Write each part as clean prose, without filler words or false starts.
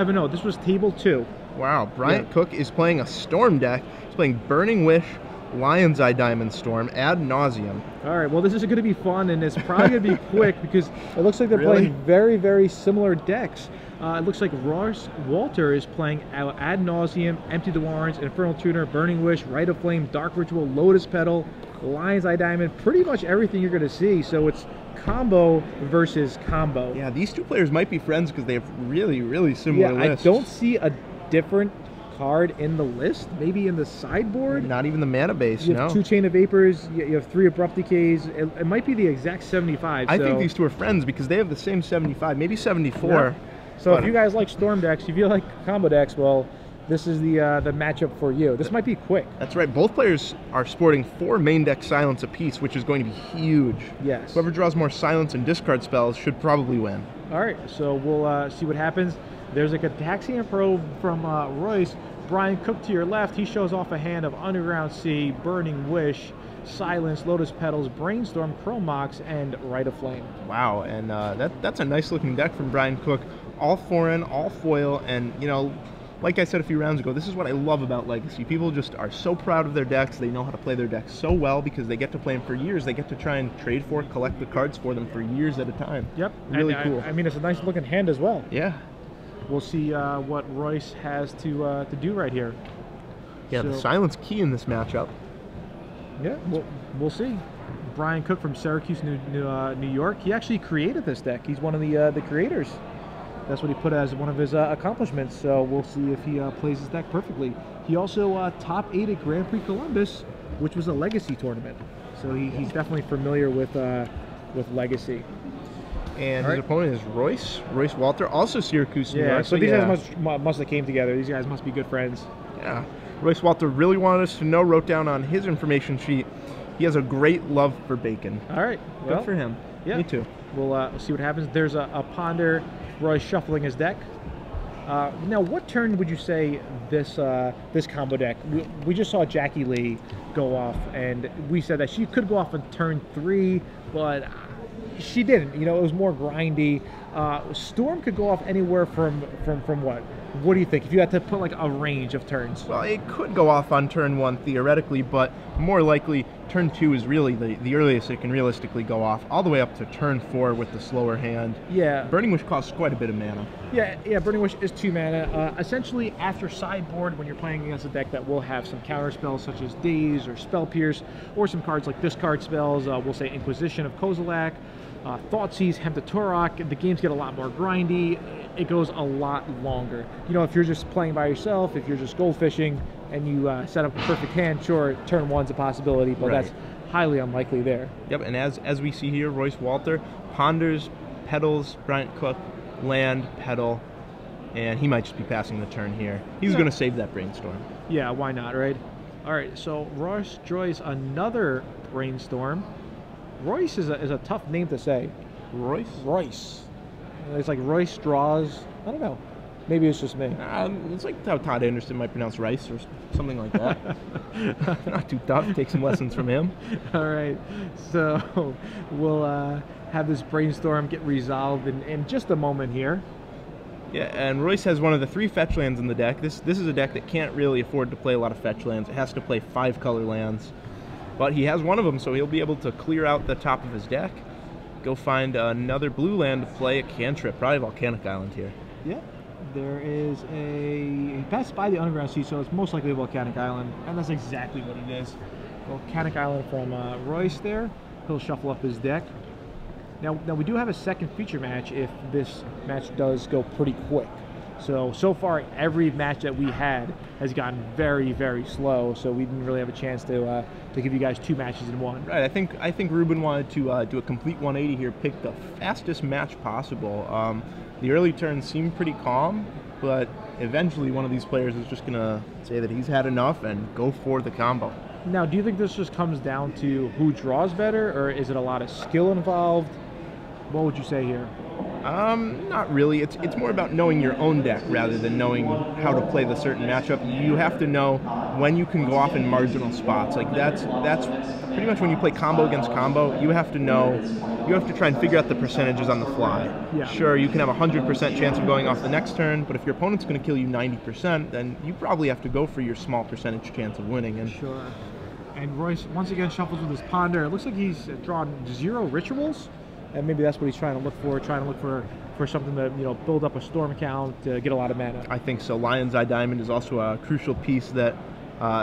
5-0. This was table 2. Wow, Bryant Cook is playing a Storm deck. He's playing Burning Wish, Lion's Eye Diamond Storm, ad nauseum. All right, well, this is going to be fun, and it's probably going to be quick because it looks like they're playing very, very similar decks. It looks like Royce Walter is playing ad nauseum, Empty the Warrens, Infernal Tuner, Burning Wish, Rite of Flame, Dark Ritual, Lotus Petal, Lion's Eye Diamond, pretty much everything you're going to see. So it's combo versus combo. Yeah, these two players might be friends because they have really, really similar lists. I don't see a different card in the list, maybe in the sideboard. Not even the mana base, you have 2 Chain of Vapors, you have 3 Abrupt Decays. It might be the exact 75. I think these two are friends because they have the same 75, maybe 74. Yeah. So if you guys like Storm decks, if you like combo decks, well, this is the matchup for you. This might be quick. That's right. Both players are sporting 4 main deck silence apiece, which is going to be huge. Yes. Whoever draws more silence and discard spells should probably win. All right, so we'll see what happens. There's a Gataxian Probe from Royce. Brian Cook to your left. He shows off a hand of Underground Sea, Burning Wish, Silence, Lotus Petals, Brainstorm, Chrome Mox, and Rite of Flame. Wow, and that's a nice looking deck from Brian Cook. All foreign, all foil, and you know, like I said a few rounds ago, this is what I love about Legacy. People just are so proud of their decks. They know how to play their decks so well because they get to play them for years. They get to try and trade for, collect the cards for them for years at a time. Yep. Really cool. I mean, it's a nice looking hand as well. Yeah. We'll see what Royce has to do right here. Yeah, the silence key in this matchup. Yeah, we'll see. Brian Cook from Syracuse, New York. He actually created this deck. He's one of the creators. That's what he put as one of his accomplishments. So we'll see if he plays his deck perfectly. He also top 8 at Grand Prix Columbus, which was a Legacy tournament. So he's definitely familiar with Legacy. And his opponent is Royce Walter, also Syracuse, New York. So these guys must have came together. These guys must be good friends. Yeah. Royce Walter really wanted us to know, wrote down on his information sheet, he has a great love for bacon. All right. Good for him. Yeah. Me too. We'll see what happens. There's a Ponder. Royce shuffling his deck. Now, what turn would you say this combo deck? We just saw Jackie Lee go off, and we said that she could go off on turn 3, but she didn't. You know, it was more grindy. Storm could go off anywhere from what? What do you think? If you had to put like a range of turns? Well, it could go off on turn 1 theoretically, but more likely turn 2 is really the earliest it can realistically go off, all the way up to turn 4 with the slower hand. Yeah. Burning Wish costs quite a bit of mana. Yeah, Burning Wish is 2 mana. Essentially, after sideboard, when you're playing against a deck that will have some counter spells such as Daze or Spell Pierce, or some cards like discard spells, we'll say Inquisition of Kozilek, Thoughtseize, Hemta Turok, the games get a lot more grindy. It goes a lot longer. You know, if you're just playing by yourself, if you're just goldfishing and you set up a perfect hand, sure, turn 1's a possibility, but that's highly unlikely there. Yep, and as we see here, Royce Walter ponders, pedals, Bryant Cook, land, pedal, and he might just be passing the turn here. He's going to save that Brainstorm. Yeah, why not, right? All right, so Royce draws another Brainstorm. Royce is a tough name to say. Royce. It's like Royce draws. I don't know. Maybe it's just me. It's like how Todd Anderson might pronounce rice or something like that. Not too tough. Take some lessons from him. All right. So we'll have this Brainstorm get resolved in just a moment here. Yeah, and Royce has one of the 3 fetch lands in the deck. This is a deck that can't really afford to play a lot of fetch lands. It has to play 5 color lands. But he has one of them, so he'll be able to clear out the top of his deck, go find another blue land to play a cantrip, probably Volcanic Island here. Yeah, there is he passed by the Underground Sea, so it's most likely Volcanic Island, and that's exactly what it is. Volcanic Island from Royce there. He'll shuffle up his deck. Now we do have a second feature match if this match does go pretty quick. So far, every match that we had has gotten very, very slow, so we didn't really have a chance to give you guys 2 matches in one. Right, I think Ruben wanted to do a complete 180 here, pick the fastest match possible. The early turns seemed pretty calm, but eventually one of these players is just going to say that he's had enough and go for the combo. Now, do you think this just comes down to who draws better, or is it a lot of skill involved? What would you say here? Not really. It's more about knowing your own deck rather than knowing how to play the certain matchup. You have to know when you can go off in marginal spots. Like that's pretty much when you play combo against combo. You have to know. You have to try and figure out the percentages on the fly. Yeah. Sure, you can have a 100% chance of going off the next turn, but if your opponent's going to kill you 90%, then you probably have to go for your small percentage chance of winning. And Sure. And Royce once again shuffles with his ponder. It looks like he's drawn 0 rituals, and maybe that's what he's trying to look for. Trying to look for something to build up a storm count to get a lot of mana. I think so. Lion's Eye Diamond is also a crucial piece that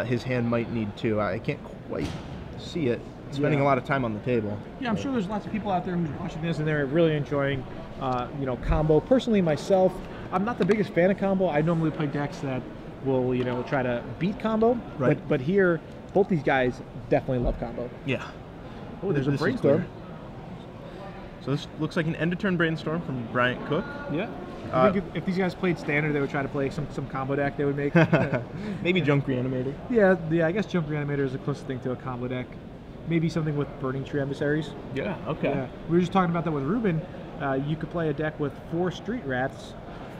his hand might need too. I can't quite see it. Spending a lot of time on the table. Yeah, I'm sure there's lots of people out there who's watching this and they're really enjoying, combo. Personally, myself, I'm not the biggest fan of combo. I normally play decks that will, try to beat combo. Right. But here, both these guys definitely love combo. Yeah. Oh, there's a This is brainstorm. clear. So this looks like an end-of-turn brainstorm from Bryant Cook. Yeah. I think if these guys played standard, they would try to play some combo deck they would make. Maybe Junk Reanimator. Yeah. I guess Jump Reanimator is the closest thing to a combo deck. Maybe something with Burning Tree Emissaries. Yeah, okay. Yeah. We were just talking about that with Ruben. You could play a deck with 4 Street Rats,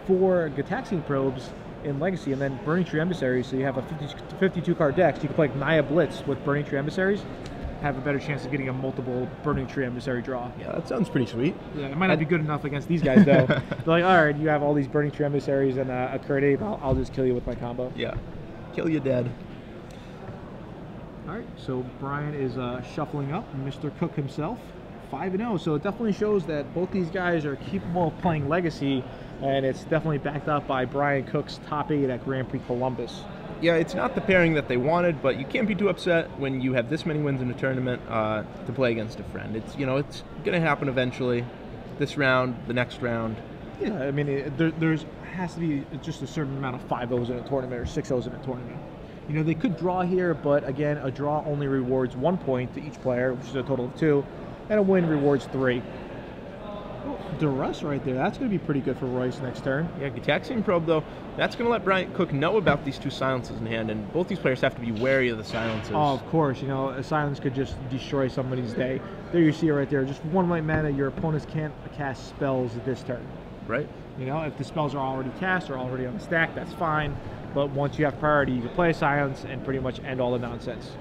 4 Gataxian Probes in Legacy, and then Burning Tree Emissaries, so you have a 52 card deck. So you could play Naya Blitz with Burning Tree Emissaries, have a better chance of getting a multiple Burning Tree Emissary draw. Yeah, that sounds pretty sweet. Yeah, it might not be good enough against these guys, though. They're like, all right, you have all these Burning Tree Emissaries and a Curt Ape, I'll just kill you with my combo. Yeah, kill you dead. All right, so Brian is shuffling up, Mr. Cook himself, 5-0. So it definitely shows that both these guys are capable of playing Legacy, and it's definitely backed up by Brian Cook's top 8 at Grand Prix Columbus. Yeah, it's not the pairing that they wanted, but you can't be too upset when you have this many wins in a tournament to play against a friend. It's it's going to happen eventually. This round, the next round. Yeah, I mean, there's has to be just a certain amount of 5-0s in a tournament or 6-0s in a tournament. They could draw here, but again, a draw only rewards 1 point to each player, which is a total of 2, and a win rewards 3. Oh, duress right there. That's going to be pretty good for Royce next turn. Yeah, Gataxian Probe, though, that's going to let Bryant Cook know about these 2 silences in hand, and both these players have to be wary of the silences. Oh, of course. A silence could just destroy somebody's day. There you see it right there. Just 1 white mana, your opponents can't cast spells this turn. Right. If the spells are already cast or already on the stack, that's fine. But once you have priority, you can play a silence and pretty much end all the nonsense.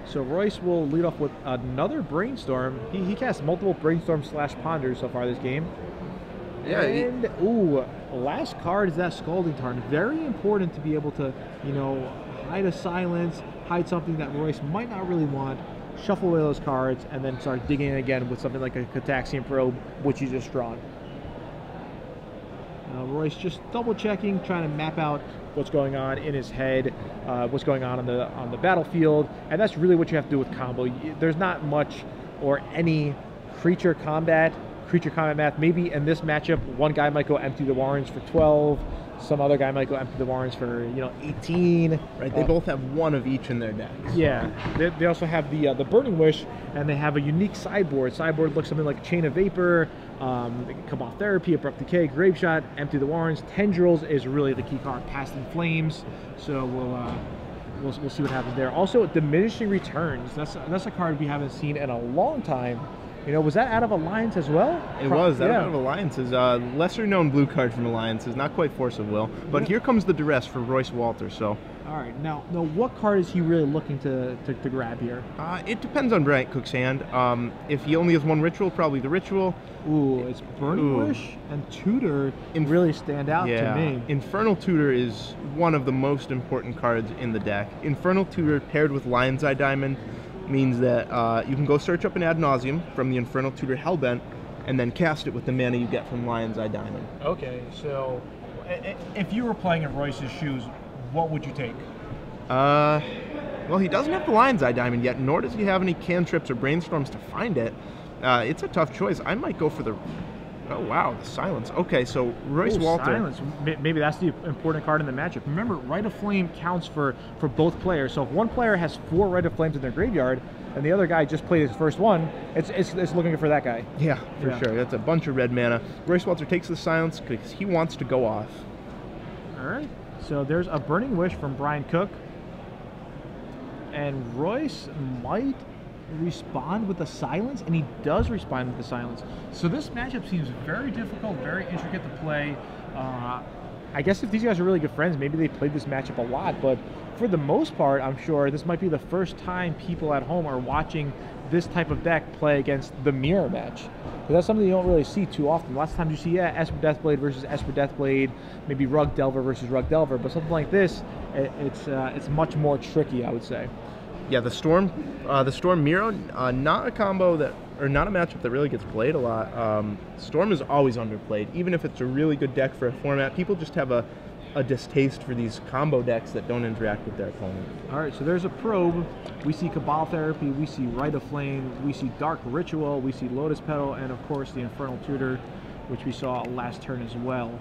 So Royce will lead off with another brainstorm. He cast multiple brainstorm / ponders so far this game. Yeah. And ooh, last card is that Scalding Tarn. Very important to be able to, hide a silence, hide something that Royce might not really want, shuffle away those cards, and then start digging in again with something like a Gataxian Probe, which you just drawn. Royce just double checking, trying to map out what's going on in his head, what's going on the battlefield, and that's really what you have to do with combo. There's not much or any creature combat math. Maybe in this matchup, one guy might go Empty the Warrens for 12, some other guy might go Empty the Warrens for 18. Right. They both have 1 of each in their decks. Yeah. They also have the Burning Wish, and they have a unique sideboard. Sideboard looks something like Chain of Vapor. They can come off Therapy, Abrupt Decay, Grave Shot, Empty the Warrens. Tendrils is really the key card, Past in Flames. So we'll see what happens there. Also, Diminishing Returns. That's a card we haven't seen in a long time. Was that out of Alliance as well? It was out of Alliances. Lesser known blue card from Alliances, not quite Force of Will. But here comes the duress for Royce Walter. So. All right. Now, what card is he really looking to grab here? It depends on Bryant Cook's hand. If he only has 1 ritual, probably the ritual. Ooh, it's Burning Wish and Tutor really stand out to me. Infernal Tutor is one of the most important cards in the deck. Infernal Tutor paired with Lion's Eye Diamond means that you can go search up an Ad Nauseam from the Infernal Tutor Hellbent and then cast it with the mana you get from Lion's Eye Diamond. Okay, so if you were playing in Royce's shoes, what would you take? Well, he doesn't have the Lion's Eye Diamond yet, nor does he have any cantrips or brainstorms to find it. It's a tough choice. I might go for the... Oh, wow, the Silence. Okay, so Royce Walter... Silence. Maybe that's the important card in the matchup. Remember, Rite of Flame counts for both players. So if one player has 4 Rite of Flames in their graveyard, and the other guy just played his first one, it's looking for that guy. Yeah, for sure. That's a bunch of red mana. Royce Walter takes the Silence because he wants to go off. All right. So there's a Burning Wish from Brian Cook. And Royce might respond with the silence, and he does respond with the silence. So this matchup seems very difficult, very intricate to play. I guess if these guys are really good friends, maybe they played this matchup a lot, but for the most part, I'm sure this might be the first time people at home are watching this type of deck play against the mirror match. Because that's something you don't really see too often. Lots of times you see, yeah, Esper Deathblade versus Esper Deathblade, maybe Rug Delver versus Rug Delver, but something like this, it's much more tricky, I would say. Yeah, the Storm Miro, not a combo that, or not a matchup that really gets played a lot. Storm is always underplayed, even if it's a really good deck for a format. People just have a distaste for these combo decks that don't interact with their opponent. All right, so there's a probe. We see Cabal Therapy, we see Rite of Flame, we see Dark Ritual, we see Lotus Petal, and of course the Infernal Tutor, which we saw last turn as well.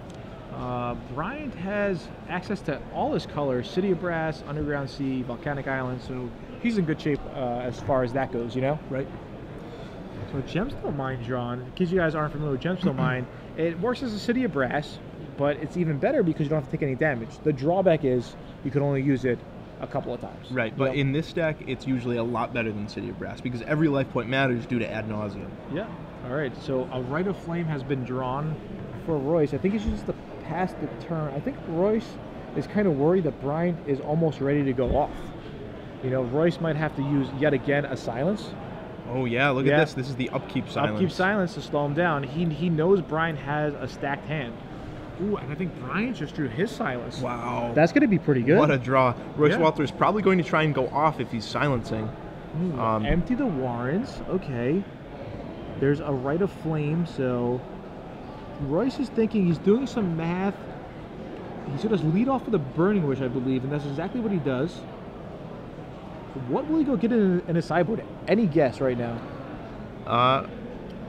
Bryant has access to all his colors: City of Brass, Underground Sea, Volcanic Island, so he's in good shape as far as that goes, you know? Right. So Gemstone Mine drawn, in case you guys aren't familiar with Gemstone Mine, it works as a City of Brass, but it's even better because you don't have to take any damage. The drawback is you can only use it a couple of times. Right, but in this deck, it's usually a lot better than City of Brass because every life point matters due to ad nauseum. Yeah. All right, so a Rite of Flame has been drawn for Royce. I think it's just to pass the turn. I think Royce is kind of worried that Bryant is almost ready to go off. You know, Royce might have to use, yet again, a silence. Oh, yeah, look at this. This is the Upkeep Silence. Upkeep Silence to slow him down. He knows Bryant has a stacked hand. Ooh, and I think Bryant just drew his silence. Wow. That's going to be pretty good. What a draw. Royce Walter is probably going to try and go off if he's silencing. Ooh, empty the Warrens. Okay. There's a Rite of Flame, so Royce is thinking, he's doing some math. He's going to lead off with a Burning Wish, I believe, and that's exactly what he does. What will he go get in his sideboard? Any guess right now?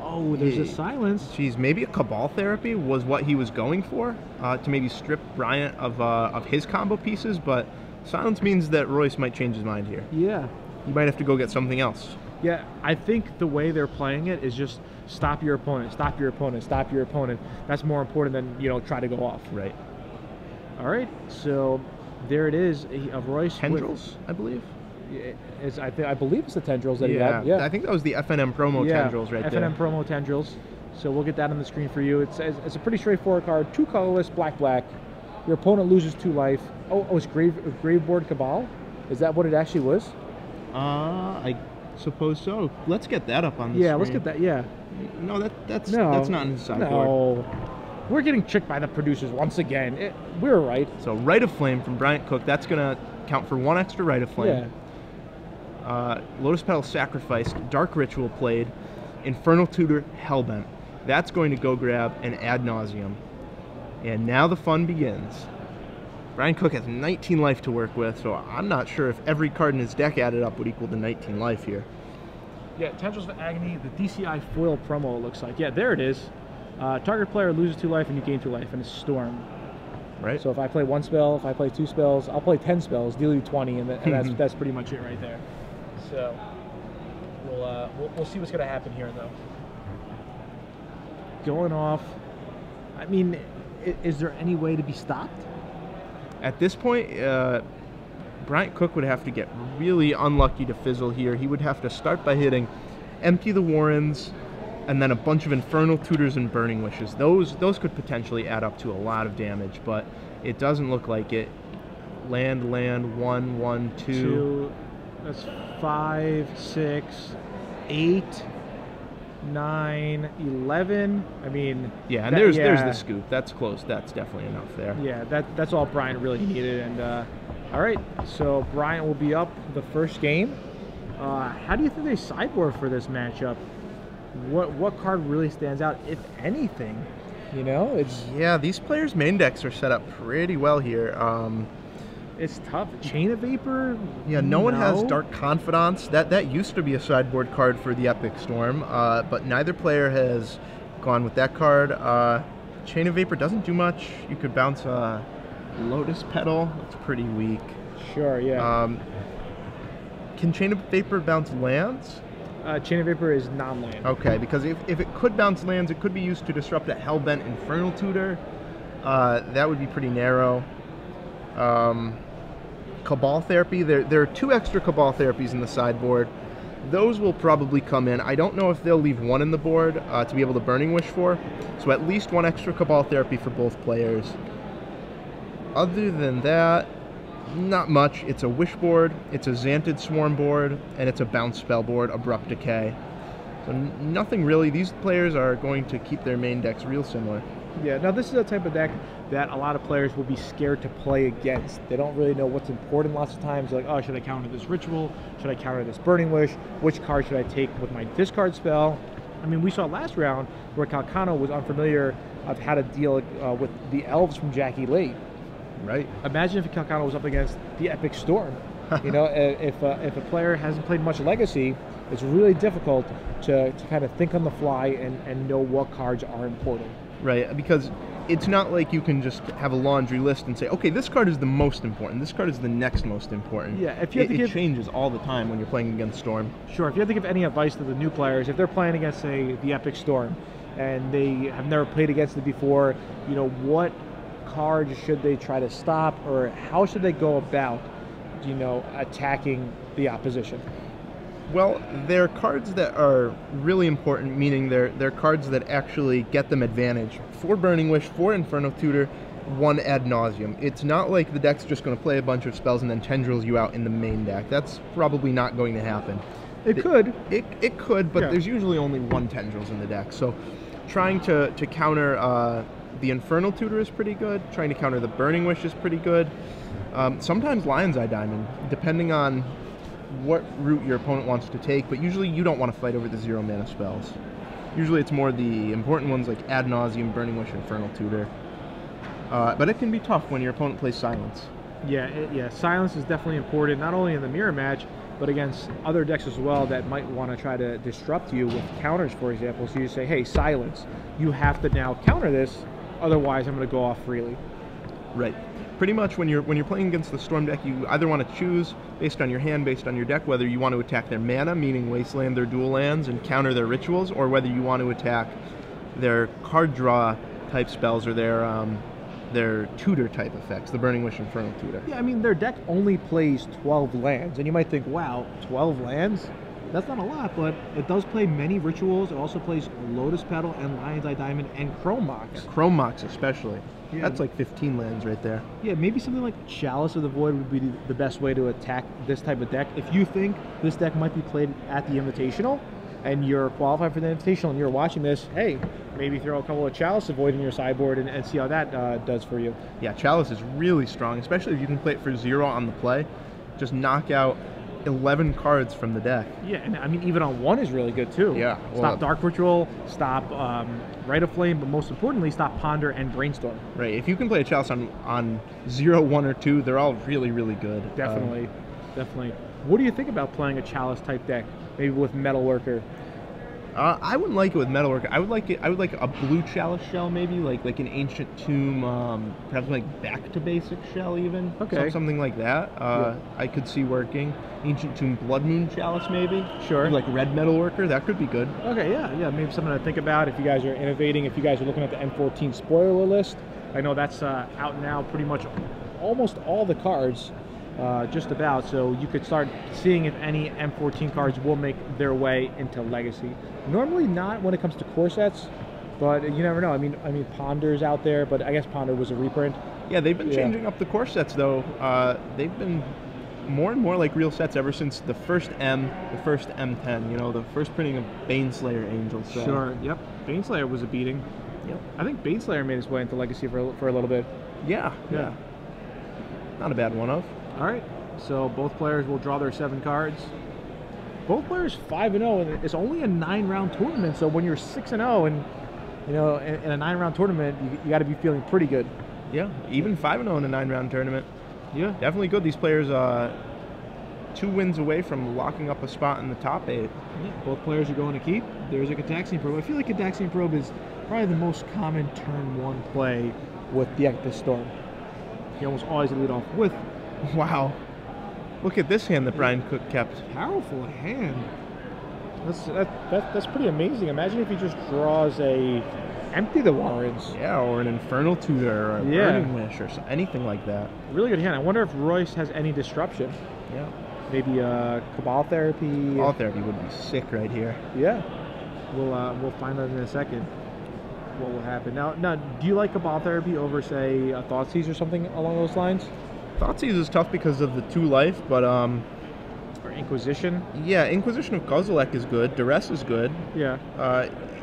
Oh, there's a silence. Geez, maybe a Cabal Therapy was what he was going for, to maybe strip Bryant of his combo pieces, but silence means that Royce might change his mind here. Yeah. He might have to go get something else. Yeah, I think the way they're playing it is just stop your opponent, stop your opponent, stop your opponent. That's more important than, you know, try to go off. Right. All right, so there it is, of Royce. Tendrils, I believe. I believe it's the Tendrils that he had. Yeah, I think that was the FNM promo Tendrils right there. FNM promo Tendrils. So we'll get that on the screen for you. It's a pretty straightforward card. 2 colorless, black. Your opponent loses 2 life. Oh, it's Graveboard Cabal? Is that what it actually was? I suppose so. Let's get that up on the screen. Yeah, let's get that, yeah. No, that's not in the sideboard. No. We're getting tricked by the producers once again. We're right. So Rite of Flame from Bryant Cook. That's going to count for 1 extra Rite of Flame. Yeah. Lotus Petal sacrificed, Dark Ritual played, Infernal Tutor Hellbent. That's going to go grab an Ad Nauseum. And now the fun begins. Bryant Cook has 19 life to work with, so I'm not sure if every card in his deck added up would equal the 19 life here. Yeah, Tendrils of Agony, the DCI foil promo, it looks like. Yeah, there it is. Target player loses 2 life and you gain 2 life, and it's Storm. Right. So if I play 1 spell, if I play 2 spells, I'll play 10 spells, deal you 20, and that's pretty much it right there. So we'll see what's going to happen here, though. Going off. I mean, is there any way to be stopped? At this point, Bryant Cook would have to get really unlucky to fizzle here. He would have to start by hitting Empty the Warrens, and then a bunch of Infernal Tutors and Burning Wishes. Those could potentially add up to a lot of damage, but it doesn't look like it. Land, 1, 1, 2. That's 5, 6, 8, 9, 11. I mean, yeah, and there's the scoop. That's close. That's definitely enough there. Yeah, that's all Bryant really needed. And all right, so Bryant will be up the first game. How do you think they sideboard for this matchup? What card really stands out, if anything? You know, these players' main decks are set up pretty well here. It's tough. Chain of Vapor? Yeah, no one has Dark Confidants. That used to be a sideboard card for the Epic Storm, but neither player has gone with that card. Chain of Vapor doesn't do much. You could bounce a Lotus Petal. It's pretty weak. Sure, yeah. Can Chain of Vapor bounce lands? Chain of Vapor is non-land. Okay, because if it could bounce lands, it could be used to disrupt a Hellbent Infernal Tutor. That would be pretty narrow. Cabal Therapy, there are 2 extra Cabal Therapies in the sideboard. those will probably come in. I don't know if they'll leave one in the board to be able to Burning Wish for, so at least one extra Cabal Therapy for both players. Other than that, not much. It's a Wish board, it's a Xantid Swarm board, and it's a Bounce Spell board, Abrupt Decay. So nothing really. These players are going to keep their main decks real similar. Yeah, now this is a type of deck that a lot of players will be scared to play against. They don't really know what's important lots of times. Like, oh, should I counter this Ritual? Should I counter this Burning Wish? Which card should I take with my discard spell? I mean, we saw last round where Calcano was unfamiliar of how to deal with the elves from Jackie Late. Right. Imagine if Calcano was up against the Epic Storm. You know, if a player hasn't played much Legacy, it's really difficult to kind of think on the fly and know what cards are important. Right, because it's not like you can just have a laundry list and say, okay, this card is the most important, this card is the next most important. Yeah, if you have to it changes all the time when you're playing against Storm. Sure, if you have to give any advice to the new players, if they're playing against, say, the Epic Storm, and they have never played against it before, you know, what cards should they try to stop, or how should they go about, you know, attacking the opposition? Well, they're cards that are really important, meaning they're cards that actually get them advantage. 4 Burning Wish, 4 Inferno Tutor, 1 Ad Nauseam. It's not like the deck's just going to play a bunch of spells and then tendrils you out in the main deck. That's probably not going to happen. It could. It could, but yeah. There's usually only 1 tendrils in the deck. So trying to counter the Infernal Tutor is pretty good. Trying to counter the Burning Wish is pretty good. Sometimes Lion's Eye Diamond, depending on what route your opponent wants to take, but usually you don't want to fight over the 0 mana spells. Usually it's more the important ones like Ad Nauseam, Burning Wish, Infernal Tutor. But it can be tough when your opponent plays Silence. Yeah, Silence is definitely important, not only in the mirror match, but against other decks as well that might want to try to disrupt you with counters, for example. So you say, hey, Silence, you have to now counter this, otherwise I'm going to go off freely. Right. Pretty much when you're playing against the Storm deck, you either want to choose, based on your hand, based on your deck, whether you want to attack their mana, meaning Wasteland their dual lands and counter their rituals, or whether you want to attack their card draw type spells or their tutor type effects, the Burning Wish Infernal Tutor. Yeah, I mean, their deck only plays 12 lands, and you might think, wow, 12 lands? That's not a lot, but it does play many rituals. It also plays Lotus Petal and Lion's Eye Diamond and Chrome Mox. Yeah, Chrome Mox especially. Yeah. That's like 15 lands right there. Yeah, maybe something like Chalice of the Void would be the best way to attack this type of deck. If you think this deck might be played at the Invitational, and you're qualified for the Invitational and you're watching this, hey, maybe throw a couple of Chalice of Void in your sideboard and see how that does for you. Yeah, Chalice is really strong, especially if you can play it for 0 on the play. Just knock out 11 cards from the deck. Yeah, and I mean, even on 1 is really good too. Yeah. Well, stop Dark Ritual, stop Rite of Flame, but most importantly, stop Ponder and Brainstorm. Right. If you can play a Chalice on 0, 1, or 2, they're all really, really good. Definitely. Definitely. What do you think about playing a Chalice type deck? Maybe with Metalworker? I wouldn't like it with Metalworker. I would like a blue Chalice shell, maybe like an Ancient Tomb, perhaps like Back to Basic shell even. Okay. Something like that. Yeah. I could see working. Ancient Tomb Blood Moon Chalice maybe. Sure. Maybe like Red Metalworker, that could be good. Okay, yeah, maybe something to think about if you guys are innovating, if you guys are looking at the M14 spoiler list. I know that's out now, pretty much almost all the cards, just about, so you could start seeing if any M14 cards will make their way into Legacy. Normally not when it comes to core sets, but you never know. I mean Ponder's out there, but I guess Ponder was a reprint. Yeah, they've been changing up the core sets though. They've been more and more like real sets ever since the first M10, you know, the first printing of Baneslayer Angel set. Sure, yep. Baneslayer was a beating. Yep. I think Baneslayer made his way into Legacy for a little bit. Yeah. Not a bad one of. All right, so both players will draw their 7 cards. Both players 5-0, and it's only a 9-round tournament. So when you're 6-0, and you know, in a 9-round tournament, you got to be feeling pretty good. Yeah, even 5-0 in a 9-round tournament. Yeah, definitely good. These players 2 wins away from locking up a spot in the top 8. Yeah, both players are going to keep. There's a Cataxian Probe. I feel like Cataxian Probe is probably the most common turn 1 play with the Ecto Storm. You almost always lead off with. Wow. Look at this hand that Brian Cook kept. Powerful hand. That's pretty amazing. Imagine if he just draws a Empty the Warrens. Yeah, or an Infernal Tutor, or a Burning Wish, or anything like that. Really good hand. I wonder if Royce has any disruption. Yeah. Maybe Cabal Therapy. Cabal Therapy would be sick right here. Yeah. We'll find out in a second what will happen. Now, do you like Cabal Therapy over, say, Thoughtseize or something along those lines? Thoughtseize is tough because of the 2 life, but or Inquisition. Yeah, Inquisition of Kozilek is good. Duress is good. Yeah.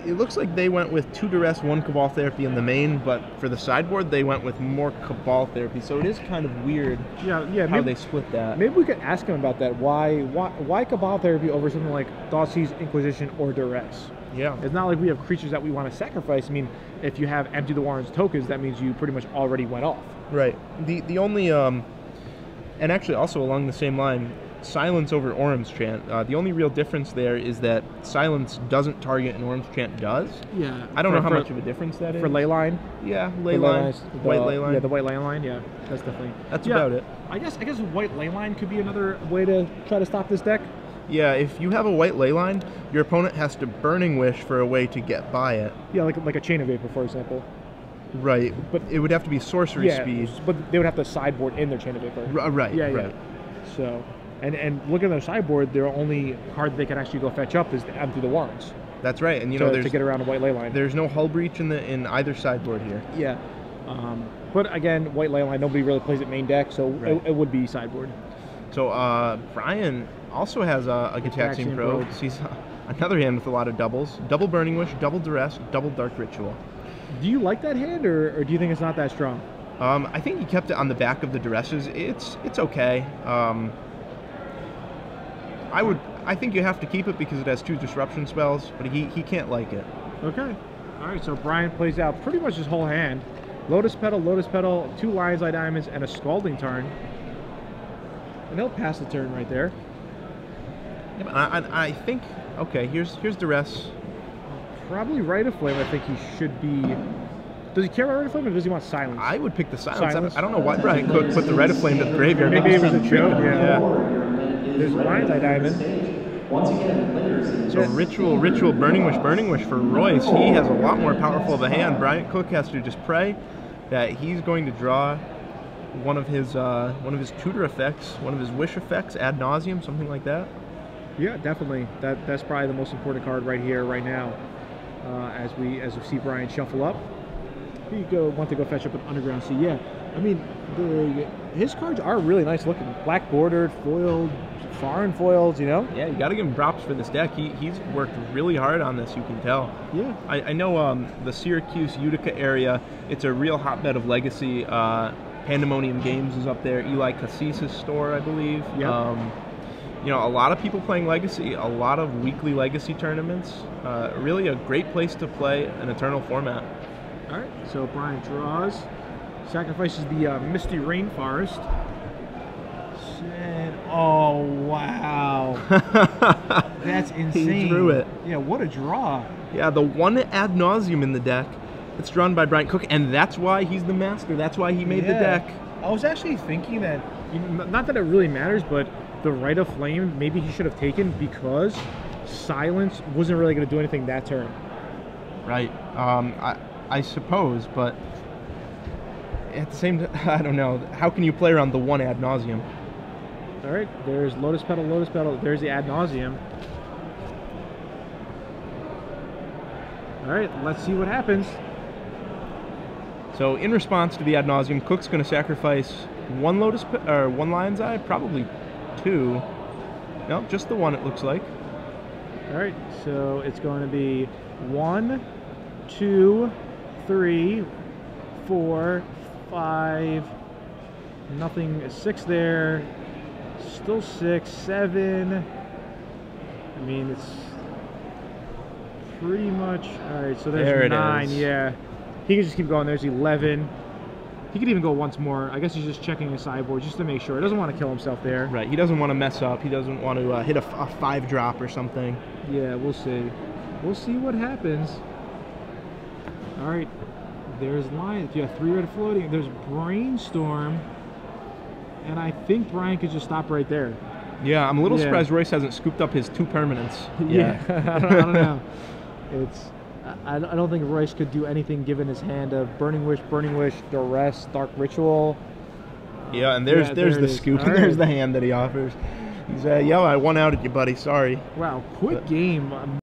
It looks like they went with 2 Duress, 1 Cabal Therapy in the main, but for the sideboard they went with more Cabal Therapy. So it is kind of weird. Yeah. How they split that. Maybe we could ask him about that. Why Cabal Therapy over something like Thoughtseize, Inquisition, or Duress? Yeah. It's not like we have creatures that we want to sacrifice. I mean, if you have Empty the Warren's tokens, that means you pretty much already went off. Right. The only and actually also along the same line, Silence over Orm's Chant. The only real difference there is that Silence doesn't target and Orm's Chant does. Yeah. I don't know how much of a difference that is. For Leyline? Yeah, Leyline. White Leyline. Yeah, the White Leyline, yeah. That's definitely... That's about it. I guess White Leyline could be another way to try to stop this deck. Yeah, if you have a White Leyline, your opponent has to Burning Wish for a way to get by it. Yeah, like a Chain of Vapor, for example. Right, but it would have to be sorcery speed. But they would have to sideboard in their Chain of Vapor. Right, yeah, right. Yeah. So... And look at their sideboard, their only card that they can actually go fetch up is to Empty the Warrens. That's right, and you know, to get around a White Leyline. There's no Hull Breach in either sideboard here. Yeah, but again, White Leyline, nobody really plays it main deck, so it would be sideboard. So Bryant also has a Gitaxian Probe. He's another hand with a lot of doubles: double Burning Wish, double Duress, double Dark Ritual. Do you like that hand, or do you think it's not that strong? I think he kept it on the back of the Duresses. It's okay. I think you have to keep it because it has 2 disruption spells, but he can't like it. Okay. All right, so Bryant plays out pretty much his whole hand. Lotus Petal, 2 Lion's Eye Diamonds, and a Scalding Tarn. And he'll pass the turn right there. Yeah, but I think, okay, here's Duress. Probably Rite of Flame, I think he should be. Does he care about Rite of Flame, or does he want Silence? I would pick the Silence. I don't know why Bryant Cook put the Rite of Flame to the graveyard. Maybe it was a joke, yeah. There's Lion's Eye Diamond. So Ritual, Burning Wish for Royce. He has a lot more powerful of a hand. Bryant Cook has to just pray that he's going to draw one of his tutor effects, one of his wish effects, ad nauseum, something like that. Yeah, definitely. That's probably the most important card right here, right now. As we see Bryant shuffle up, you want to go fetch up an Underground Sea. Yeah, I mean his cards are really nice looking, black bordered, foiled, foreign foils. You know. Yeah, you got to give him props for this deck. He's worked really hard on this. You can tell. Yeah. I know the Syracuse, Utica area. It's a real hotbed of Legacy. Pandemonium Games is up there. Eli Cassis's store, I believe. Yeah. You know, a lot of people playing Legacy, a lot of weekly Legacy tournaments. Really a great place to play an Eternal format. All right, so Bryant draws, sacrifices the Misty Rainforest. Oh, wow. That's insane. He drew it. Yeah, what a draw. Yeah, the one ad nauseum in the deck. It's drawn by Bryant Cook, and that's why he's the master. That's why he made the deck. I was actually thinking that, not that it really matters, but the Rite of Flame, maybe he should have taken because Silence wasn't really going to do anything that turn. Right. I suppose, but at the same time, I don't know. How can you play around the one ad nauseum? All right, there's Lotus Petal. There's the ad nauseum. All right, let's see what happens. So in response to the ad nauseum, Cook's going to sacrifice one Lion's Eye, probably 2. No, just the 1. It looks like. All right, so it's going to be 1, 2, 3, 4, 5. Nothing. 6 there. Still 6, 7. I mean, it's pretty much all right. So there's 9. Yeah. He can just keep going. There's 11. He could even go once more. I guess he's just checking his sideboard just to make sure. He doesn't want to kill himself there. Right. He doesn't want to mess up. He doesn't want to hit a 5-drop or something. Yeah, we'll see. We'll see what happens. All right. There's Lion. Yeah, 3 red floating. There's Brainstorm. And I think Bryant could just stop right there. Yeah, I'm a little surprised Royce hasn't scooped up his 2 permanents. Yeah, I don't know. I don't think Royce could do anything given his hand of Burning Wish, Duress, Dark Ritual. Yeah, and there's the scoop, and there's the hand that he offers. He's, yeah, I won out at you, buddy. Sorry. Wow, quick game.